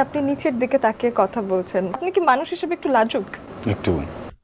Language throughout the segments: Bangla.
আপনি নিচের দিকে তাকিয়ে কথা বলছেন। আপনি কি মানুষ হিসেবে একটু লাজুক? একটু।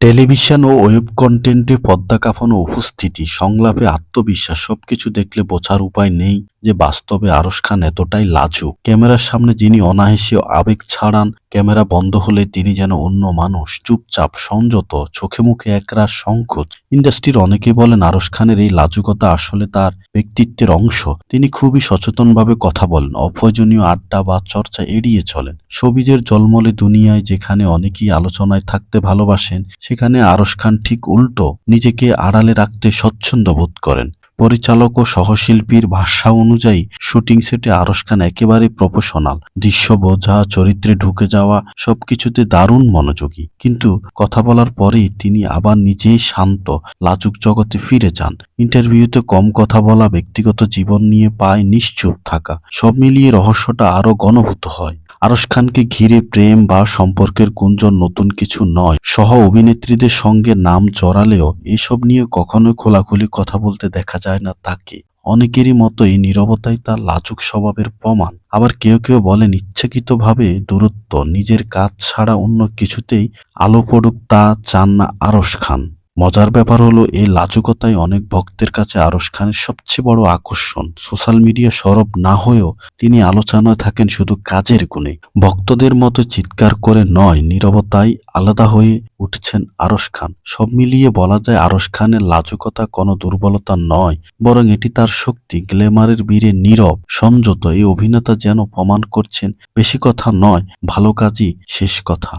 টেলিভিশন ও ওয়েব কন্টেন্টে পর্দা কাঁপানো উপস্থিতি, সংলাপে আত্মবিশ্বাস সবকিছু দেখলে বোঝার উপায় নেই যে বাস্তবে আরশ খান এতটাই লাজুক। ক্যামেরার সামনে যিনি অনায়াসে আবেগ ছাড়ান, ক্যামেরা বন্ধ হলে তিনি যেন অন্য মানুষ, চুপচাপ, সংযত, চোখে মুখে একরাশ সংকোচ। ইন্ডাস্ট্রির অনেকে বলেন আরশ খানের এই লাজুকতা আসলে তার ব্যক্তিত্বের অংশ। তিনি খুবই সচেতনভাবে কথা বলেন, অপ্রয়োজনীয় আড্ডা বা চর্চা এড়িয়ে চলেন। শোবিজের জলমলে দুনিয়ায় যেখানে অনেকেই আলোচনায় থাকতে ভালোবাসেন, সেখানে আরশ খান ঠিক উল্টো, নিজেকে আড়ালে রাখতে স্বচ্ছন্দ বোধ করেন। পরিচালক ও সহশিল্পীর ভাষা অনুযায়ী শুটিং সেটে আরশ খান একেবারে প্রফেশনাল। দৃশ্য বোঝা, চরিত্রে ঢুকে যাওয়া সবকিছুতে দারুণ মনোযোগী। কিন্তু কথা বলার পরেই তিনি আবার নিজেই শান্ত, লাজুক জগতে ফিরে যান। ইন্টারভিউতে কম কথা বলা, ব্যক্তিগত জীবন নিয়ে পায় নিশ্চুপ থাকা, সব মিলিয়ে রহস্যটা আরো ঘনীভূত হয়। আরশ খানকে ঘিরে প্রেম বা সম্পর্কের গুঞ্জন নতুন কিছু নয়। সহ অভিনেত্রীদের সঙ্গে নাম জড়ালেও এসব নিয়ে কখনোই খোলাখুলি কথা বলতে দেখা যায় না তাকে। অনেকেরই মতোই নীরবতাই তার লাজুক স্বভাবের প্রমাণ। আবার কেউ কেউ বলেন ইচ্ছাকৃতভাবে দূরত্ব, নিজের কাজ ছাড়া অন্য কিছুতেই আলো পড়ুক তা চান না আরশ খান। মজার ব্যাপার হলো এই লাজুকতাই অনেক ভক্তের কাছে আরশ খানের সবচেয়ে বড় আকর্ষণ। সোশ্যাল মিডিয়া সরব না হয়েও তিনি আলোচনায় থাকেন শুধু কাজের গুণে। ভক্তদের মতো চিৎকার করে নয়, নীরবতায় আলাদা হয়ে উঠছেন আরশ খান। সব মিলিয়ে বলা যায় আরশ খানের লাজুকতা কোনো দুর্বলতা নয়, বরং এটি তার শক্তি। গ্ল্যামারের বীরে নীরব, সংযত এই অভিনেতা যেন প্রমাণ করছেন বেশি কথা নয়, ভালো কাজই শেষ কথা।